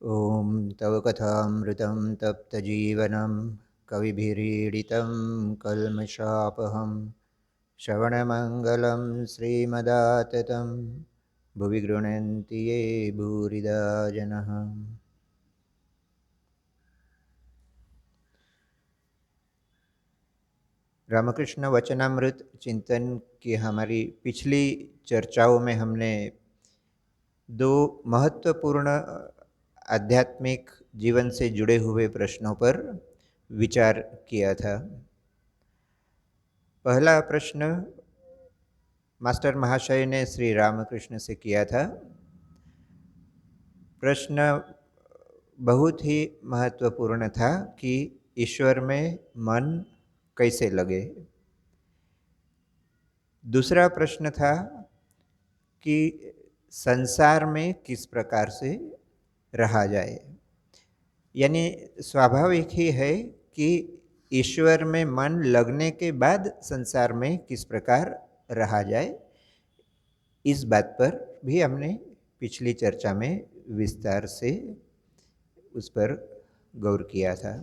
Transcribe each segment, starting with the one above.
ॐ तव कथामृतं तप्तजीवनं कविभिरीडितं कल्मषापहं श्रवणमङ्गलं श्रीमदाततं भुवि गृह्णन्ति ये भूरिदा जनः। रामकृष्ण वचनामृत चिंतन की हमारी पिछली चर्चाओं में हमने दो महत्वपूर्ण आध्यात्मिक जीवन से जुड़े हुए प्रश्नों पर विचार किया था। पहला प्रश्न मास्टर महाशय ने श्री रामकृष्ण से किया था। प्रश्न बहुत ही महत्वपूर्ण था कि ईश्वर में मन कैसे लगे। दूसरा प्रश्न था कि संसार में किस प्रकार से रहा जाए। यानी स्वाभाविक ही है कि ईश्वर में मन लगने के बाद संसार में किस प्रकार रहा जाए। इस बात पर भी हमने पिछली चर्चा में विस्तार से उस पर गौर किया था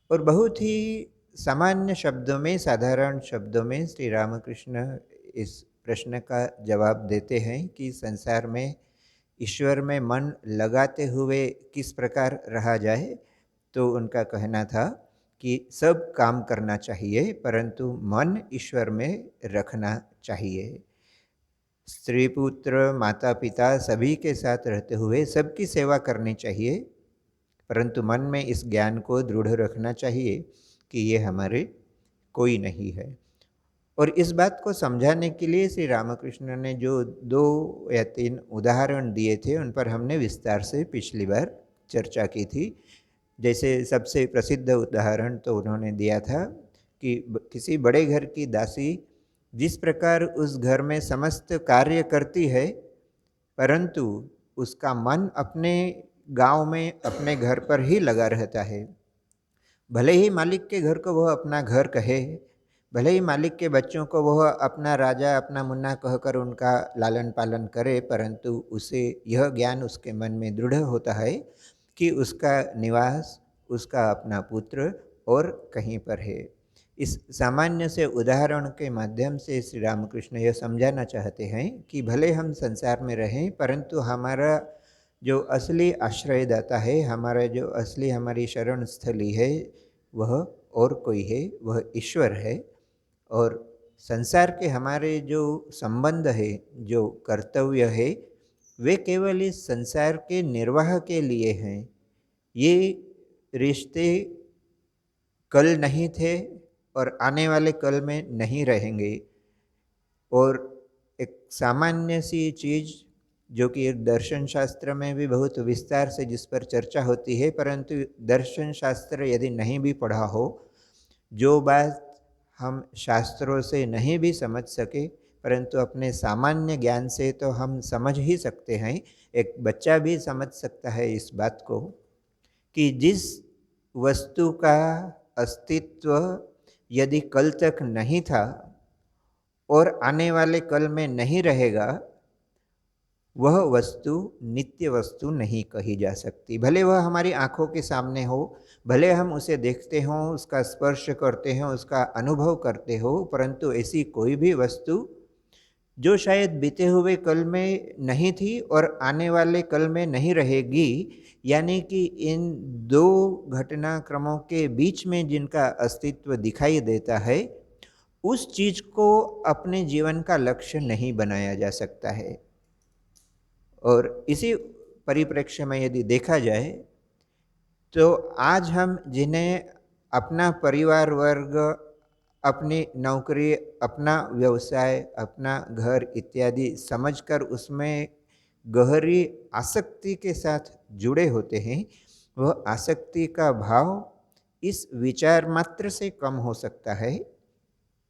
और बहुत ही सामान्य शब्दों में, साधारण शब्दों में श्री रामकृष्ण इस प्रश्न का जवाब देते हैं कि संसार में ईश्वर में मन लगाते हुए किस प्रकार रहा जाए। तो उनका कहना था कि सब काम करना चाहिए परंतु मन ईश्वर में रखना चाहिए। स्त्री पुत्र माता पिता सभी के साथ रहते हुए सबकी सेवा करनी चाहिए, परंतु मन में इस ज्ञान को दृढ़ रखना चाहिए कि ये हमारे कोई नहीं है। और इस बात को समझाने के लिए श्री रामकृष्ण ने जो 2 या 3 उदाहरण दिए थे उन पर हमने विस्तार से पिछली बार चर्चा की थी। जैसे सबसे प्रसिद्ध उदाहरण तो उन्होंने दिया था कि किसी बड़े घर की दासी जिस प्रकार उस घर में समस्त कार्य करती है, परंतु उसका मन अपने गांव में, अपने घर पर ही लगा रहता है। भले ही मालिक के घर को वह अपना घर कहे, भले ही मालिक के बच्चों को वह अपना राजा, अपना मुन्ना कहकर उनका लालन पालन करे, परंतु उसे यह ज्ञान उसके मन में दृढ़ होता है कि उसका निवास, उसका अपना पुत्र और कहीं पर है। इस सामान्य से उदाहरण के माध्यम से श्री रामकृष्ण यह समझाना चाहते हैं कि भले हम संसार में रहें, परंतु हमारा जो असली आश्रयदाता है, हमारा जो असली हमारी शरण स्थली है, वह और कोई है, वह ईश्वर है। और संसार के हमारे जो संबंध है, जो कर्तव्य है, वे केवल इस संसार के निर्वाह के लिए हैं। ये रिश्ते कल नहीं थे और आने वाले कल में नहीं रहेंगे। और एक सामान्य सी चीज़ जो कि एक दर्शन शास्त्र में भी बहुत विस्तार से जिस पर चर्चा होती है, परंतु दर्शन शास्त्र यदि नहीं भी पढ़ा हो, जो बात हम शास्त्रों से नहीं भी समझ सके परंतु अपने सामान्य ज्ञान से तो हम समझ ही सकते हैं। एक बच्चा भी समझ सकता है इस बात को कि जिस वस्तु का अस्तित्व यदि कल तक नहीं था और आने वाले कल में नहीं रहेगा, वह वस्तु नित्य वस्तु नहीं कही जा सकती। भले वह हमारी आँखों के सामने हो, भले हम उसे देखते हों, उसका स्पर्श करते हों, उसका अनुभव करते हो, परंतु ऐसी कोई भी वस्तु जो शायद बीते हुए कल में नहीं थी और आने वाले कल में नहीं रहेगी, यानी कि इन 2 घटनाक्रमों के बीच में जिनका अस्तित्व दिखाई देता है, उस चीज़ को अपने जीवन का लक्ष्य नहीं बनाया जा सकता है। और इसी परिप्रेक्ष्य में यदि देखा जाए तो आज हम जिन्हें अपना परिवार वर्ग, अपनी नौकरी, अपना व्यवसाय, अपना घर इत्यादि समझकर उसमें गहरी आसक्ति के साथ जुड़े होते हैं, वह आसक्ति का भाव इस विचार मात्र से कम हो सकता है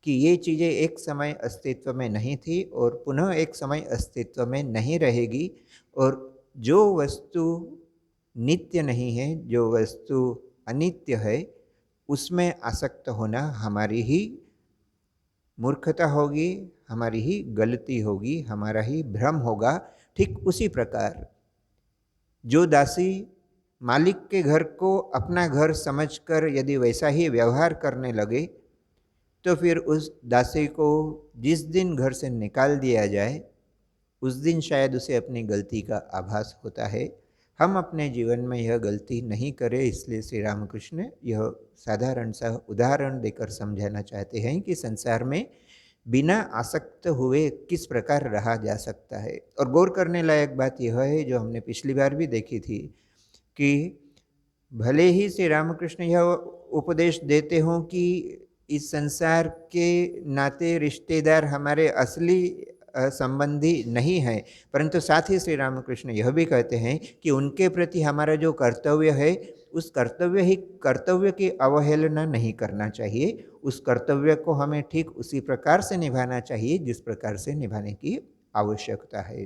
कि ये चीज़ें एक समय अस्तित्व में नहीं थी और पुनः एक समय अस्तित्व में नहीं रहेगी। और जो वस्तु नित्य नहीं है, जो वस्तु अनित्य है, उसमें आसक्त होना हमारी ही मूर्खता होगी, हमारी ही गलती होगी, हमारा ही भ्रम होगा। ठीक उसी प्रकार जो दासी मालिक के घर को अपना घर समझकर यदि वैसा ही व्यवहार करने लगे, तो फिर उस दासी को जिस दिन घर से निकाल दिया जाए, उस दिन शायद उसे अपनी गलती का आभास होता है। हम अपने जीवन में यह गलती नहीं करें, इसलिए श्री रामकृष्ण यह साधारण सा उदाहरण देकर समझाना चाहते हैं कि संसार में बिना आसक्त हुए किस प्रकार रहा जा सकता है। और गौर करने लायक बात यह है, जो हमने पिछली बार भी देखी थी, कि भले ही श्री रामकृष्ण यह उपदेश देते हों कि इस संसार के नाते रिश्तेदार हमारे असली संबंधी नहीं है, परंतु साथ ही श्री रामकृष्ण यह भी कहते हैं कि उनके प्रति हमारा जो कर्तव्य है, उस कर्तव्य की अवहेलना नहीं करना चाहिए। उस कर्तव्य को हमें ठीक उसी प्रकार से निभाना चाहिए जिस प्रकार से निभाने की आवश्यकता है।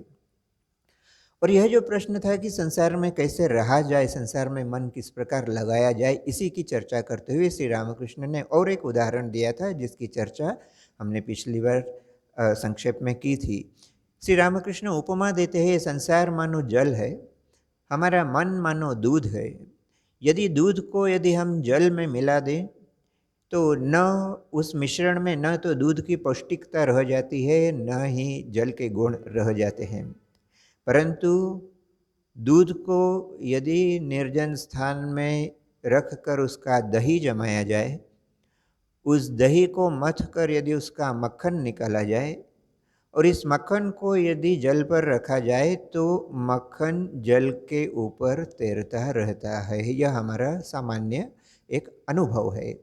और यह जो प्रश्न था कि संसार में कैसे रहा जाए, संसार में मन किस प्रकार लगाया जाए, इसी की चर्चा करते हुए श्री रामकृष्ण ने और एक उदाहरण दिया था, जिसकी चर्चा हमने पिछली बार संक्षेप में की थी। श्री रामकृष्ण उपमा देते हैं, संसार मानो जल है, हमारा मन मानो दूध है। यदि दूध को यदि हम जल में मिला दें, तो न उस मिश्रण में न तो दूध की पौष्टिकता रह जाती है, न ही जल के गुण रह जाते हैं। परंतु दूध को यदि निर्जन स्थान में रख कर उसका दही जमाया जाए, उस दही को मथ कर यदि उसका मक्खन निकाला जाए, और इस मक्खन को यदि जल पर रखा जाए, तो मक्खन जल के ऊपर तैरता रहता है। यह हमारा सामान्य एक अनुभव है।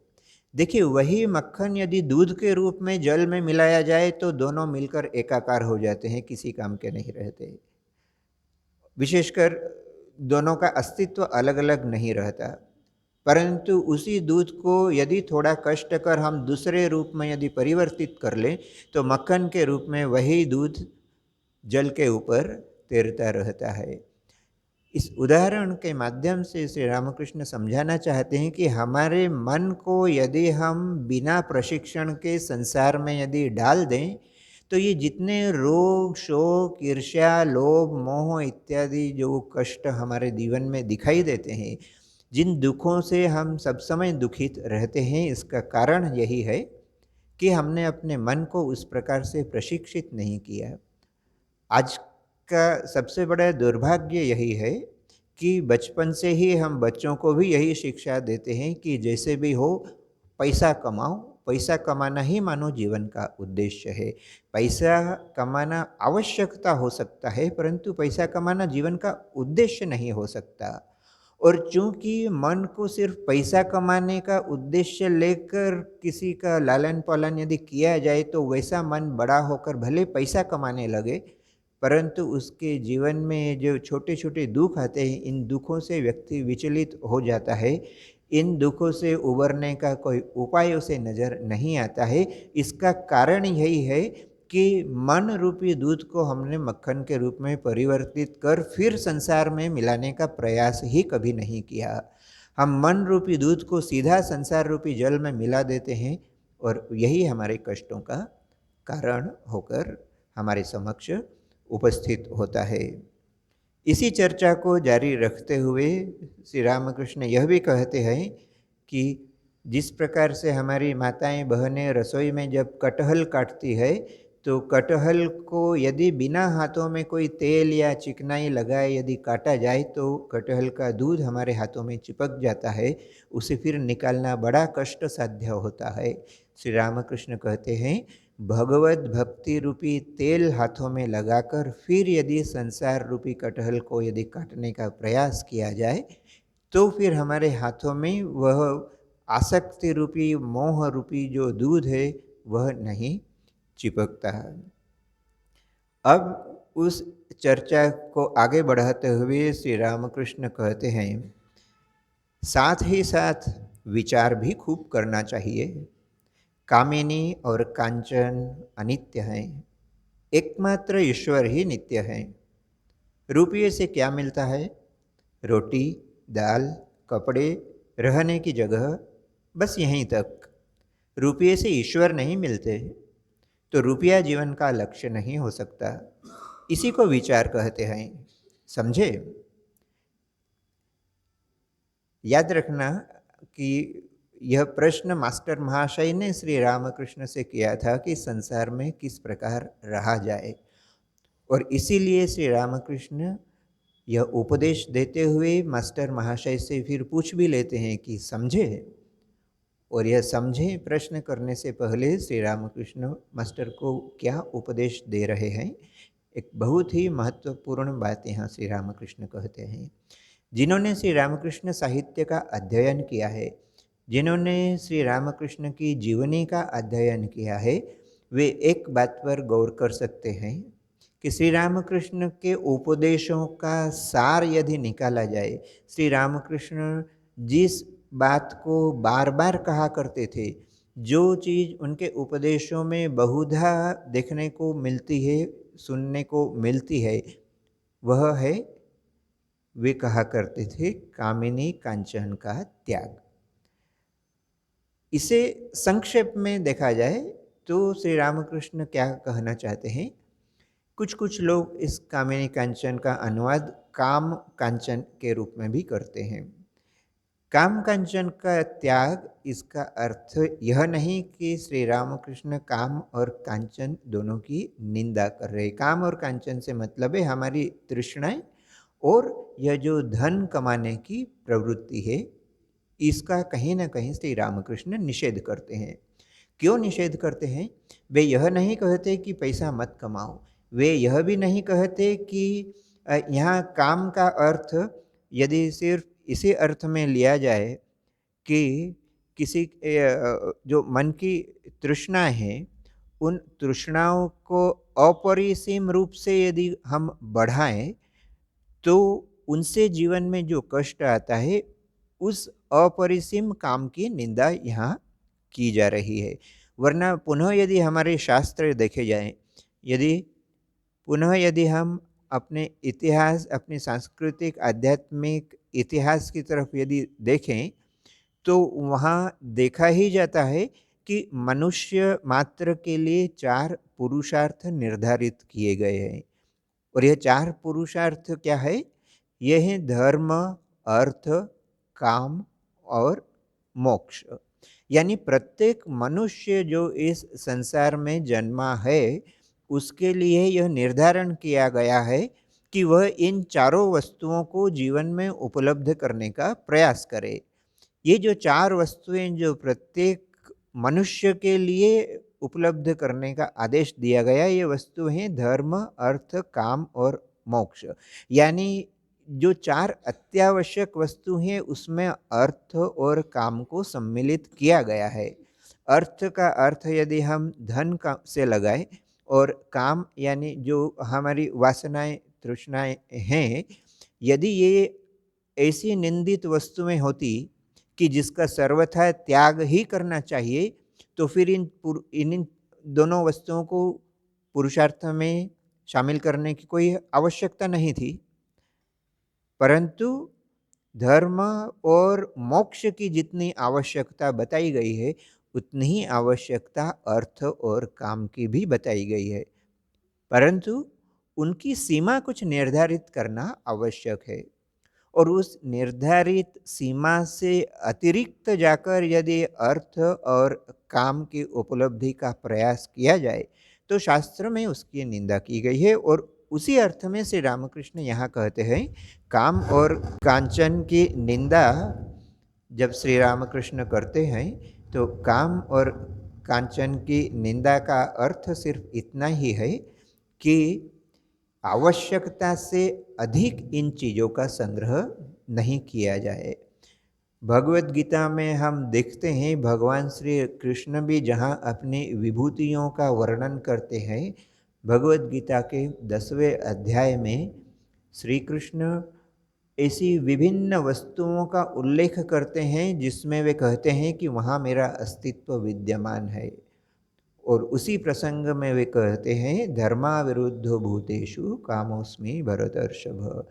देखिए, वही मक्खन यदि दूध के रूप में जल में मिलाया जाए, तो दोनों मिलकर एकाकार हो जाते हैं, किसी काम के नहीं रहते। विशेषकर दोनों का अस्तित्व अलग अलग नहीं रहता। परंतु उसी दूध को यदि थोड़ा कष्ट कर हम दूसरे रूप में यदि परिवर्तित कर लें, तो मक्खन के रूप में वही दूध जल के ऊपर तैरता रहता है। इस उदाहरण के माध्यम से श्री रामकृष्ण समझाना चाहते हैं कि हमारे मन को यदि हम बिना प्रशिक्षण के संसार में यदि डाल दें, तो ये जितने रोग, शोक, ईर्ष्या, लोभ, मोह इत्यादि जो कष्ट हमारे जीवन में दिखाई देते हैं, जिन दुखों से हम सब समय दुखित रहते हैं, इसका कारण यही है कि हमने अपने मन को उस प्रकार से प्रशिक्षित नहीं किया। आज का सबसे बड़ा दुर्भाग्य यही है कि बचपन से ही हम बच्चों को भी यही शिक्षा देते हैं कि जैसे भी हो पैसा कमाओ, पैसा कमाना ही मानो जीवन का उद्देश्य है। पैसा कमाना आवश्यकता हो सकता है, परंतु पैसा कमाना जीवन का उद्देश्य नहीं हो सकता। और चूंकि मन को सिर्फ पैसा कमाने का उद्देश्य लेकर किसी का लालन पालन यदि किया जाए, तो वैसा मन बड़ा होकर भले पैसा कमाने लगे, परंतु उसके जीवन में जो छोटे छोटे दुख आते हैं, इन दुखों से व्यक्ति विचलित हो जाता है। इन दुखों से उबरने का कोई उपाय उसे नज़र नहीं आता है। इसका कारण यही है कि मन रूपी दूध को हमने मक्खन के रूप में परिवर्तित कर फिर संसार में मिलाने का प्रयास ही कभी नहीं किया। हम मन रूपी दूध को सीधा संसार रूपी जल में मिला देते हैं, और यही हमारे कष्टों का कारण होकर हमारे समक्ष उपस्थित होता है। इसी चर्चा को जारी रखते हुए श्री रामकृष्ण यह भी कहते हैं कि जिस प्रकार से हमारी माताएं बहनें रसोई में जब कटहल काटती है, तो कटहल को यदि बिना हाथों में कोई तेल या चिकनाई लगाए यदि काटा जाए, तो कटहल का दूध हमारे हाथों में चिपक जाता है। उसे फिर निकालना बड़ा कष्ट साध्य होता है। श्री रामकृष्ण कहते हैं, भगवत भक्ति रूपी तेल हाथों में लगाकर फिर यदि संसार रूपी कटहल को यदि काटने का प्रयास किया जाए, तो फिर हमारे हाथों में वह आसक्ति रूपी, मोह रूपी जो दूध है, वह नहीं चिपकता है। अब उस चर्चा को आगे बढ़ाते हुए श्री रामकृष्ण कहते हैं, साथ ही साथ विचार भी खूब करना चाहिए। कामिनी और कांचन अनित्य हैं, एकमात्र ईश्वर ही नित्य है। रुपये से क्या मिलता है? रोटी, दाल, कपड़े, रहने की जगह, बस यहीं तक। रुपये से ईश्वर नहीं मिलते, तो रुपया जीवन का लक्ष्य नहीं हो सकता। इसी को विचार कहते हैं। समझे? याद रखना कि यह प्रश्न मास्टर महाशय ने श्री रामकृष्ण से किया था कि संसार में किस प्रकार रहा जाए, और इसीलिए श्री रामकृष्ण यह उपदेश देते हुए मास्टर महाशय से फिर पूछ भी लेते हैं कि समझे, और यह समझे प्रश्न करने से पहले श्री रामकृष्ण मास्टर को क्या उपदेश दे रहे हैं, एक बहुत ही महत्वपूर्ण बात यहाँ श्री रामकृष्ण कहते हैं। जिन्होंने श्री रामकृष्ण साहित्य का अध्ययन किया है, जिन्होंने श्री रामकृष्ण की जीवनी का अध्ययन किया है, वे एक बात पर गौर कर सकते हैं कि श्री रामकृष्ण के उपदेशों का सार यदि निकाला जाए, श्री रामकृष्ण जिस बात को बार बार कहा करते थे, जो चीज़ उनके उपदेशों में बहुधा देखने को मिलती है, सुनने को मिलती है, वह है, वे कहा करते थे, कामिनी कांचन का त्याग। इसे संक्षेप में देखा जाए तो श्री रामकृष्ण क्या कहना चाहते हैं। कुछ लोग इस कामिनी कांचन का अनुवाद काम कांचन के रूप में भी करते हैं। काम कांचन का त्याग, इसका अर्थ यह नहीं कि श्री रामकृष्ण काम और कांचन दोनों की निंदा कर रहे। काम और कांचन से मतलब है हमारी तृष्णाएं और यह जो धन कमाने की प्रवृत्ति है, इसका कहीं ना कहीं श्री रामकृष्ण निषेध करते हैं। क्यों निषेध करते हैं? वे यह नहीं कहते कि पैसा मत कमाओ, वे यह भी नहीं कहते कि यहाँ काम का अर्थ यदि सिर्फ इसी अर्थ में लिया जाए कि किसी जो मन की तृष्णा है, उन तृष्णाओं को अपरिसीम रूप से यदि हम बढ़ाएं तो उनसे जीवन में जो कष्ट आता है, उस अपरिसीम काम की निंदा यहाँ की जा रही है। वरना पुनः यदि हमारे शास्त्र देखे जाएं, यदि हम अपने इतिहास, अपने सांस्कृतिक आध्यात्मिक इतिहास की तरफ यदि देखें, तो वहाँ देखा ही जाता है कि मनुष्य मात्र के लिए 4 पुरुषार्थ निर्धारित किए गए हैं। और यह 4 पुरुषार्थ क्या है? यह है धर्म, अर्थ, काम और मोक्ष। यानी प्रत्येक मनुष्य जो इस संसार में जन्मा है, उसके लिए यह निर्धारण किया गया है कि वह इन चारों वस्तुओं को जीवन में उपलब्ध करने का प्रयास करे। ये जो 4 वस्तुएं जो प्रत्येक मनुष्य के लिए उपलब्ध करने का आदेश दिया गया, ये वस्तु हैं धर्म, अर्थ, काम और मोक्ष। यानी जो 4 अत्यावश्यक वस्तु हैं, उसमें अर्थ और काम को सम्मिलित किया गया है। अर्थ का अर्थ यदि हम धन का से लगाएं, और काम यानी जो हमारी वासनाएं, तृष्णाएं हैं, यदि ये ऐसी निंदित वस्तुएं होती कि जिसका सर्वथा त्याग ही करना चाहिए, तो फिर इन दोनों वस्तुओं को पुरुषार्थ में शामिल करने की कोई आवश्यकता नहीं थी। परंतु धर्म और मोक्ष की जितनी आवश्यकता बताई गई है, उतनी ही आवश्यकता अर्थ और काम की भी बताई गई है। परंतु उनकी सीमा कुछ निर्धारित करना आवश्यक है, और उस निर्धारित सीमा से अतिरिक्त जाकर यदि अर्थ और काम की उपलब्धि का प्रयास किया जाए, तो शास्त्र में उसकी निंदा की गई है। और उसी अर्थ में श्री रामकृष्ण यहाँ कहते हैं, काम और कांचन की निंदा जब श्री रामकृष्ण करते हैं, तो काम और कांचन की निंदा का अर्थ सिर्फ इतना ही है कि आवश्यकता से अधिक इन चीज़ों का संग्रह नहीं किया जाए। भगवत गीता में हम देखते हैं, भगवान श्री कृष्ण भी जहाँ अपनी विभूतियों का वर्णन करते हैं, भगवत गीता के 10वें अध्याय में श्री कृष्ण ऐसी विभिन्न वस्तुओं का उल्लेख करते हैं जिसमें वे कहते हैं कि वहाँ मेरा अस्तित्व विद्यमान है। और उसी प्रसंग में वे कहते हैं, धर्माविरुद्ध भूतेषु कामोस्मि भरतर्षभ।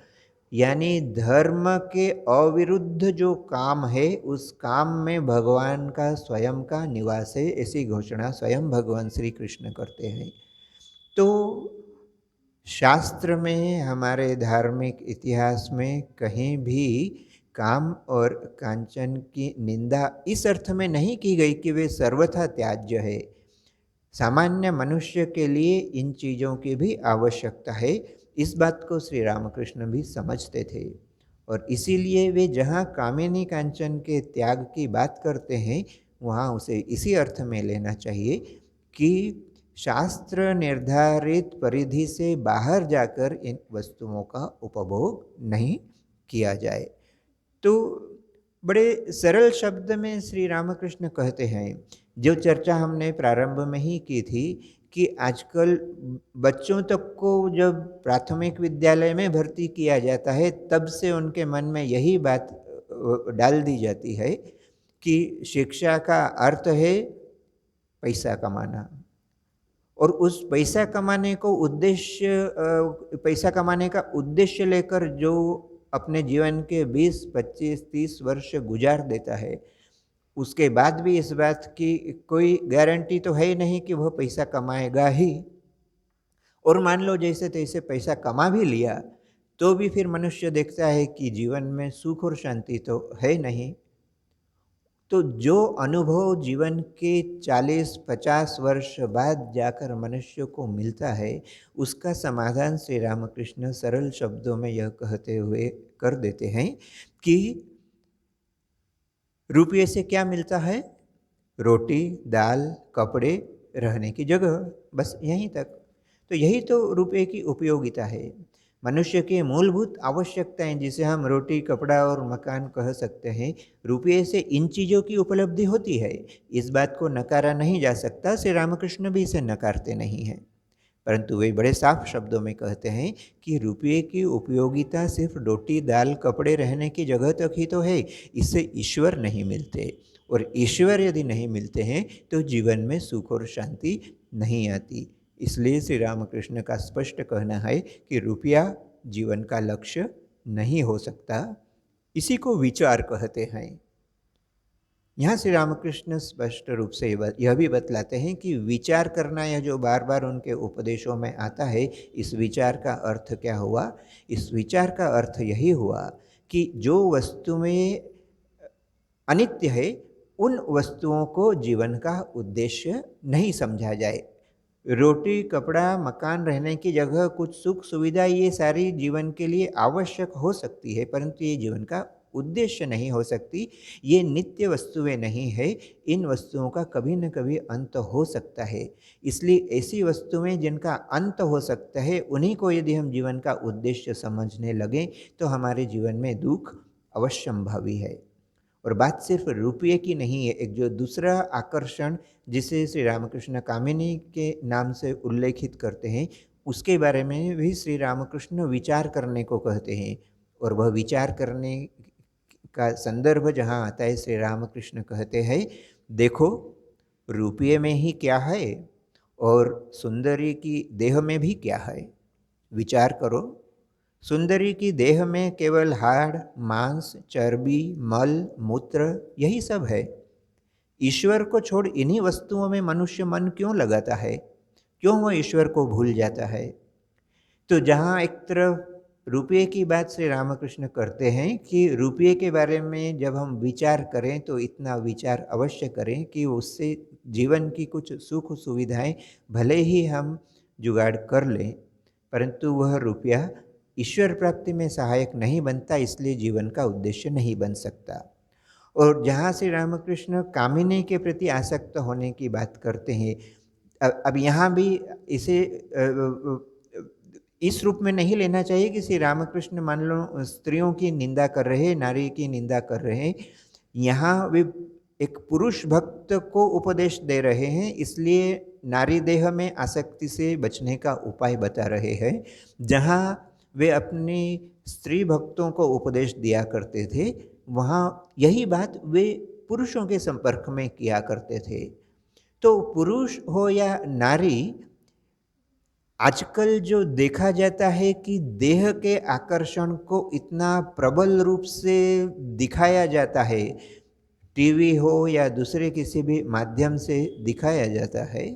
यानी धर्म के अविरुद्ध जो काम है, उस काम में भगवान का स्वयं का निवास है, ऐसी घोषणा स्वयं भगवान श्री कृष्ण करते हैं। तो शास्त्र में, हमारे धार्मिक इतिहास में कहीं भी काम और कांचन की निंदा इस अर्थ में नहीं की गई कि वे सर्वथा त्याज्य है। सामान्य मनुष्य के लिए इन चीज़ों की भी आवश्यकता है, इस बात को श्री रामकृष्ण भी समझते थे। और इसीलिए वे जहाँ कामिनी कांचन के त्याग की बात करते हैं, वहाँ उसे इसी अर्थ में लेना चाहिए कि शास्त्र निर्धारित परिधि से बाहर जाकर इन वस्तुओं का उपभोग नहीं किया जाए। तो बड़े सरल शब्द में श्री रामकृष्ण कहते हैं, जो चर्चा हमने प्रारंभ में ही की थी कि आजकल बच्चों तक को जब प्राथमिक विद्यालय में भर्ती किया जाता है, तब से उनके मन में यही बात डाल दी जाती है कि शिक्षा का अर्थ है पैसा कमाना। और उस पैसा कमाने को पैसा कमाने का उद्देश्य लेकर जो अपने जीवन के 20, 25, 30 वर्ष गुजार देता है, उसके बाद भी इस बात की कोई गारंटी तो है ही नहीं कि वह पैसा कमाएगा ही। और मान लो जैसे तैसे पैसा कमा भी लिया, तो भी फिर मनुष्य देखता है कि जीवन में सुख और शांति तो है नहीं। तो जो अनुभव जीवन के 40-50 वर्ष बाद जाकर मनुष्य को मिलता है, उसका समाधान श्री रामकृष्ण सरल शब्दों में यह कहते हुए कर देते हैं कि रुपये से क्या मिलता है? रोटी, दाल, कपड़े, रहने की जगह, बस यहीं तक। तो यही तो रुपये की उपयोगिता है। मनुष्य की मूलभूत आवश्यकताएं, जिसे हम रोटी, कपड़ा और मकान कह सकते हैं, रुपये से इन चीज़ों की उपलब्धि होती है। इस बात को नकारा नहीं जा सकता, श्री रामकृष्ण भी इसे नकारते नहीं हैं। परंतु वे बड़े साफ शब्दों में कहते हैं कि रुपये की उपयोगिता सिर्फ रोटी, दाल, कपड़े, रहने की जगह तक ही तो है, इससे ईश्वर नहीं मिलते। और ईश्वर यदि नहीं मिलते हैं तो जीवन में सुख और शांति नहीं आती। इसलिए श्री रामकृष्ण का स्पष्ट कहना है कि रुपया जीवन का लक्ष्य नहीं हो सकता। इसी को विचार कहते हैं। यहाँ श्री रामकृष्ण स्पष्ट रूप से यह भी बतलाते हैं कि विचार करना, यह जो बार बार उनके उपदेशों में आता है, इस विचार का अर्थ क्या हुआ? इस विचार का अर्थ यही हुआ कि जो वस्तुएं अनित्य है, उन वस्तुओं को जीवन का उद्देश्य नहीं समझा जाए। रोटी, कपड़ा, मकान, रहने की जगह, कुछ सुख सुविधा, ये सारी जीवन के लिए आवश्यक हो सकती है, परंतु ये जीवन का उद्देश्य नहीं हो सकती। ये नित्य वस्तुएं नहीं है। इन वस्तुओं का कभी न कभी अंत हो सकता है। इसलिए ऐसी वस्तुएं जिनका अंत हो सकता है, उन्हीं को यदि हम जीवन का उद्देश्य समझने लगें तो हमारे जीवन में दुख अवश्यंभावी है। और बात सिर्फ रुपये की नहीं है। एक जो दूसरा आकर्षण जिसे श्री रामकृष्ण कामिनी के नाम से उल्लेखित करते हैं, उसके बारे में भी श्री रामकृष्ण विचार करने को कहते हैं। और वह विचार करने का संदर्भ जहाँ आता है, श्री रामकृष्ण कहते हैं, देखो रुपये में ही क्या है और सुंदरी की देह में भी क्या है, विचार करो। सुंदरी की देह में केवल हाड़, मांस, चर्बी, मल, मूत्र, यही सब है। ईश्वर को छोड़ इन्हीं वस्तुओं में मनुष्य मन क्यों लगाता है? क्यों वह ईश्वर को भूल जाता है? तो जहाँ एक तरफ रुपये की बात श्री रामकृष्ण करते हैं कि रुपये के बारे में जब हम विचार करें तो इतना विचार अवश्य करें कि उससे जीवन की कुछ सुख सुविधाएं भले ही हम जुगाड़ कर लें, परंतु वह रुपया ईश्वर प्राप्ति में सहायक नहीं बनता, इसलिए जीवन का उद्देश्य नहीं बन सकता। और जहाँ श्री रामकृष्ण कामिनी के प्रति आसक्त होने की बात करते हैं, अब यहाँ भी इसे इस रूप में नहीं लेना चाहिए कि श्री रामकृष्ण मान लो स्त्रियों की निंदा कर रहे हैं, नारी की निंदा कर रहे हैं। यहाँ वे एक पुरुष भक्त को उपदेश दे रहे हैं, इसलिए नारी देह में आसक्ति से बचने का उपाय बता रहे हैं। जहाँ वे अपनी स्त्री भक्तों को उपदेश दिया करते थे, वहाँ यही बात वे पुरुषों के संपर्क में किया करते थे। तो पुरुष हो या नारी, आजकल जो देखा जाता है कि देह के आकर्षण को इतना प्रबल रूप से दिखाया जाता है, टीवी हो या दूसरे किसी भी माध्यम से दिखाया जाता है।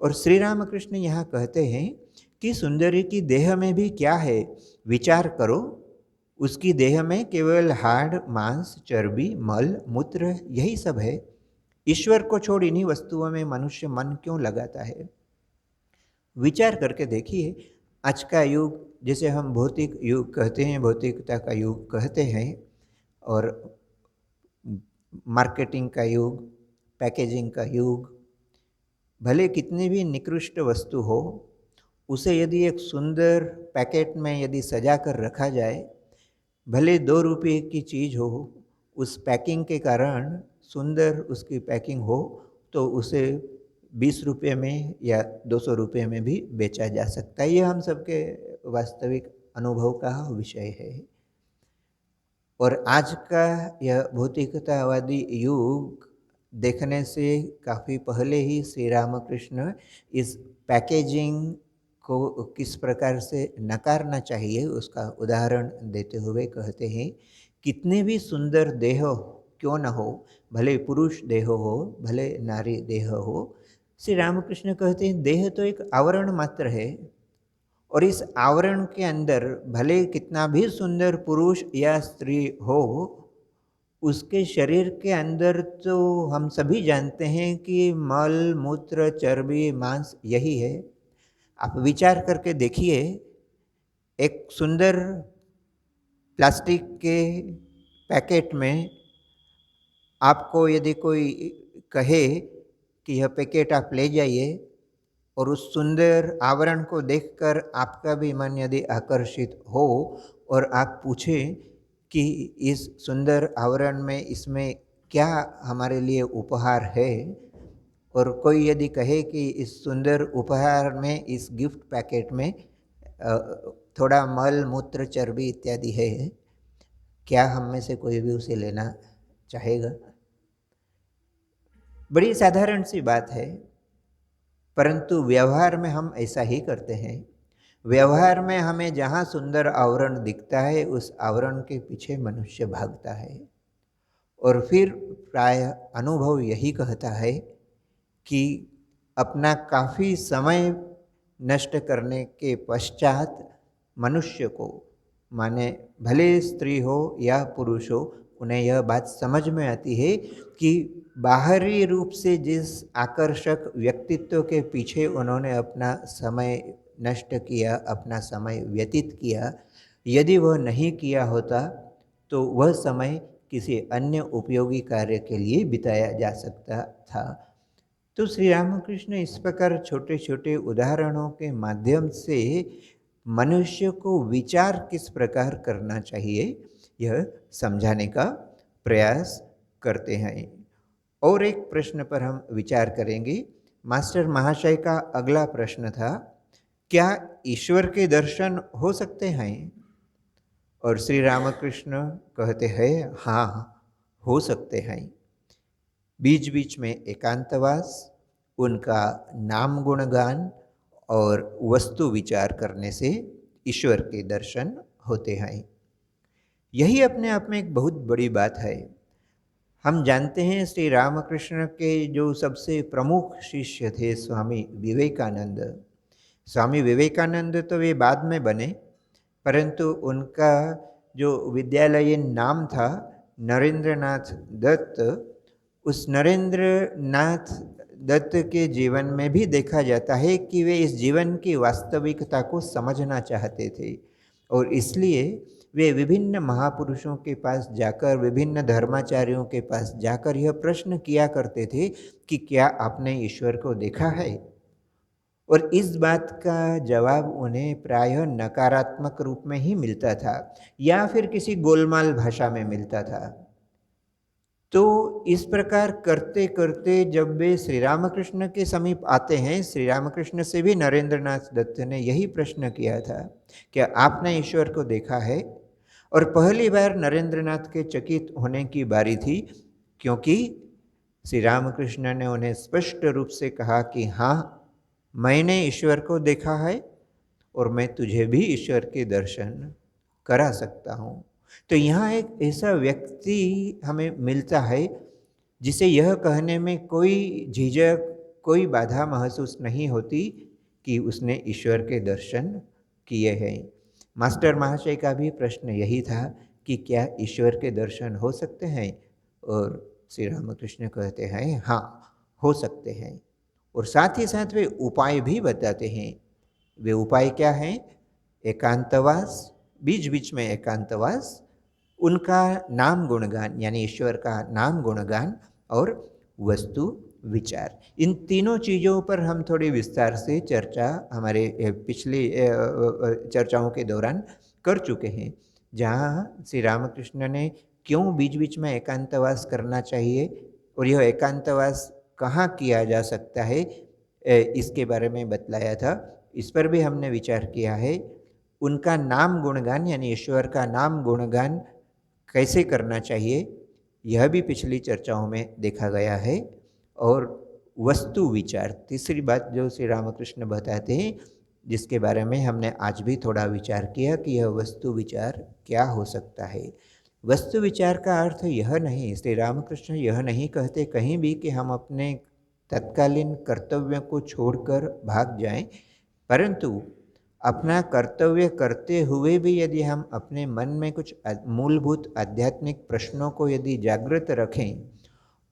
और श्री रामकृष्ण यहाँ कहते हैं कि सुंदरी की देह में भी क्या है, विचार करो। उसकी देह में केवल हाड़, मांस, चर्बी, मल, मूत्र यही सब है। ईश्वर को छोड़ इन्हीं वस्तुओं में मनुष्य मन क्यों लगाता है? विचार करके देखिए, आज का युग जिसे हम भौतिक युग कहते हैं, भौतिकता का युग कहते हैं, और मार्केटिंग का युग, पैकेजिंग का युग, भले कितनी भी निकृष्ट वस्तु हो, उसे यदि एक सुंदर पैकेट में यदि सजा कर रखा जाए, भले 2 रुपये की चीज़ हो, उस पैकिंग के कारण सुंदर उसकी पैकिंग हो, तो उसे 20 रुपये में या 200 रुपये में भी बेचा जा सकता है। ये हम सबके वास्तविक अनुभव का विषय है। और आज का यह भौतिकतावादी युग देखने से काफ़ी पहले ही श्री रामकृष्ण इस पैकेजिंग को किस प्रकार से नकारना चाहिए उसका उदाहरण देते हुए कहते हैं, कितने भी सुंदर देह क्यों न हो, भले पुरुष देह हो, भले नारी देह हो, श्री रामकृष्ण कहते हैं देह तो एक आवरण मात्र है, और इस आवरण के अंदर भले कितना भी सुंदर पुरुष या स्त्री हो, उसके शरीर के अंदर तो हम सभी जानते हैं कि मल, मूत्र, चर्बी, मांस यही है। आप विचार करके देखिए, एक सुंदर प्लास्टिक के पैकेट में आपको यदि कोई कहे कि यह पैकेट आप ले जाइए, और उस सुंदर आवरण को देखकर आपका भी मन यदि आकर्षित हो, और आप पूछें कि इस सुंदर आवरण में इसमें क्या हमारे लिए उपहार है, और कोई यदि कहे कि इस सुंदर उपहार में, इस गिफ्ट पैकेट में थोड़ा मल, मूत्र, चर्बी इत्यादि है, क्या हम में से कोई भी उसे लेना चाहेगा? बड़ी साधारण सी बात है, परंतु व्यवहार में हम ऐसा ही करते हैं। व्यवहार में हमें जहाँ सुंदर आवरण दिखता है, उस आवरण के पीछे मनुष्य भागता है, और फिर प्राय अनुभव यही कहता है कि अपना काफ़ी समय नष्ट करने के पश्चात मनुष्य को, माने भले स्त्री हो या पुरुष हो, उन्हें यह बात समझ में आती है कि बाहरी रूप से जिस आकर्षक व्यक्तित्व के पीछे उन्होंने अपना समय नष्ट किया, अपना समय व्यतीत किया, यदि वह नहीं किया होता तो वह समय किसी अन्य उपयोगी कार्य के लिए बिताया जा सकता था। तो श्री रामकृष्ण इस प्रकार छोटे छोटे उदाहरणों के माध्यम से मनुष्य को विचार किस प्रकार करना चाहिए यह समझाने का प्रयास करते हैं। और एक प्रश्न पर हम विचार करेंगे। मास्टर महाशय का अगला प्रश्न था, क्या ईश्वर के दर्शन हो सकते हैं? और श्री रामकृष्ण कहते हैं, हाँ, हो सकते हैं। बीच बीच में एकांतवास, उनका नाम गुणगान और वस्तु विचार करने से ईश्वर के दर्शन होते हैं। यही अपने आप में एक बहुत बड़ी बात है। हम जानते हैं श्री रामकृष्ण के जो सबसे प्रमुख शिष्य थे स्वामी विवेकानंद। स्वामी विवेकानंद तो वे बाद में बने, परंतु उनका जो विद्यालयीन नाम था नरेंद्रनाथ दत्त, उस नरेंद्रनाथ दत्त के जीवन में भी देखा जाता है कि वे इस जीवन की वास्तविकता को समझना चाहते थे, और इसलिए वे विभिन्न महापुरुषों के पास जाकर, विभिन्न धर्माचार्यों के पास जाकर यह प्रश्न किया करते थे कि क्या आपने ईश्वर को देखा है? और इस बात का जवाब उन्हें प्रायः नकारात्मक रूप में ही मिलता था, या फिर किसी गोलमाल भाषा में मिलता था। तो इस प्रकार करते करते जब वे श्री रामकृष्ण के समीप आते हैं, श्री रामकृष्ण से भी नरेंद्रनाथ दत्त ने यही प्रश्न किया था, क्या आपने ईश्वर को देखा है? और पहली बार नरेंद्रनाथ के चकित होने की बारी थी, क्योंकि श्री रामकृष्ण ने उन्हें स्पष्ट रूप से कहा कि हाँ, मैंने ईश्वर को देखा है, और मैं तुझे भी ईश्वर के दर्शन करा सकता हूँ। तो यहाँ एक ऐसा व्यक्ति हमें मिलता है जिसे यह कहने में कोई झिझक, कोई बाधा महसूस नहीं होती कि उसने ईश्वर के दर्शन किए हैं। मास्टर महाशय का भी प्रश्न यही था कि क्या ईश्वर के दर्शन हो सकते हैं? और श्री रामकृष्ण कहते हैं हाँ, हो सकते हैं। और साथ ही साथ वे उपाय भी बताते हैं। वे उपाय क्या हैं? एकांतवास, बीच बीच में एकांतवास, उनका नाम गुणगान यानी ईश्वर का नाम गुणगान और वस्तु विचार। इन तीनों चीज़ों पर हम थोड़ी विस्तार से चर्चा हमारे पिछली चर्चाओं के दौरान कर चुके हैं, जहाँ श्री रामकृष्ण ने क्यों बीच बीच में एकांतवास करना चाहिए और यह एकांतवास कहाँ किया जा सकता है, इसके बारे में बतलाया था। इस पर भी हमने विचार किया है। उनका नाम गुणगान यानी ईश्वर का नाम गुणगान कैसे करना चाहिए, यह भी पिछली चर्चाओं में देखा गया है। और वस्तु विचार, तीसरी बात जो श्री रामकृष्ण बताते हैं, जिसके बारे में हमने आज भी थोड़ा विचार किया कि यह वस्तु विचार क्या हो सकता है। वस्तु विचार का अर्थ यह नहीं, श्री रामकृष्ण यह नहीं कहते कहीं भी कि हम अपने तत्कालीन कर्तव्यों को छोड़कर भाग जाएं, परंतु अपना कर्तव्य करते हुए भी यदि हम अपने मन में कुछ मूलभूत आध्यात्मिक प्रश्नों को यदि जागृत रखें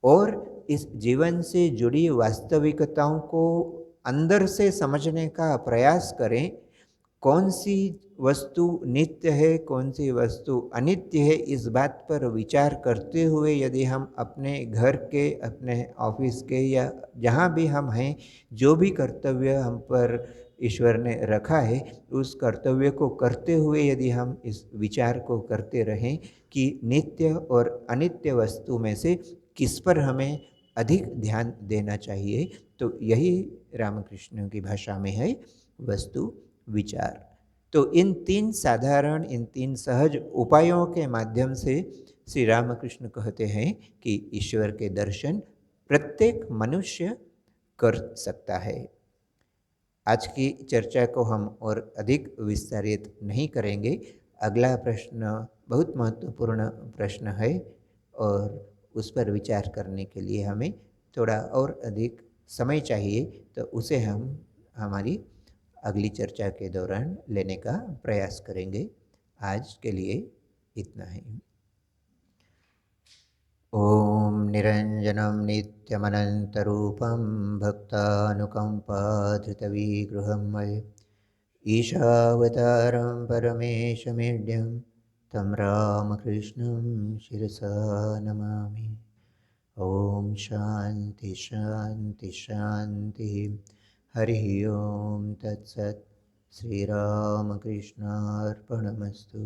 और इस जीवन से जुड़ी वास्तविकताओं को अंदर से समझने का प्रयास करें, कौन सी वस्तु नित्य है, कौन सी वस्तु अनित्य है, इस बात पर विचार करते हुए यदि हम अपने घर के, अपने ऑफिस के या जहाँ भी हम हैं, जो भी कर्तव्य हम पर ईश्वर ने रखा है, उस कर्तव्य को करते हुए यदि हम इस विचार को करते रहें कि नित्य और अनित्य वस्तु में से किस पर हमें अधिक ध्यान देना चाहिए, तो यही रामकृष्ण की भाषा में है वस्तु विचार। तो इन तीन साधारण, इन तीन सहज उपायों के माध्यम से श्री रामकृष्ण कहते हैं कि ईश्वर के दर्शन प्रत्येक मनुष्य कर सकता है। आज की चर्चा को हम और अधिक विस्तारित नहीं करेंगे। अगला प्रश्न बहुत महत्वपूर्ण प्रश्न है और उस पर विचार करने के लिए हमें थोड़ा और अधिक समय चाहिए, तो उसे हम हमारी अगली चर्चा के दौरान लेने का प्रयास करेंगे। आज के लिए इतना ही। ॐ निरञ्जनं नित्यमनन्तरूपं भक्तानुकम्पाधृतविग्रहं मये ईशावतारं परमेशमेढ्यं तं रामकृष्णं शिरसा नमामि। ॐ शान्ति शान्ति शान्तिः। हरिः ॐ तत्सत्। श्रीरामकृष्णार्पणमस्तु।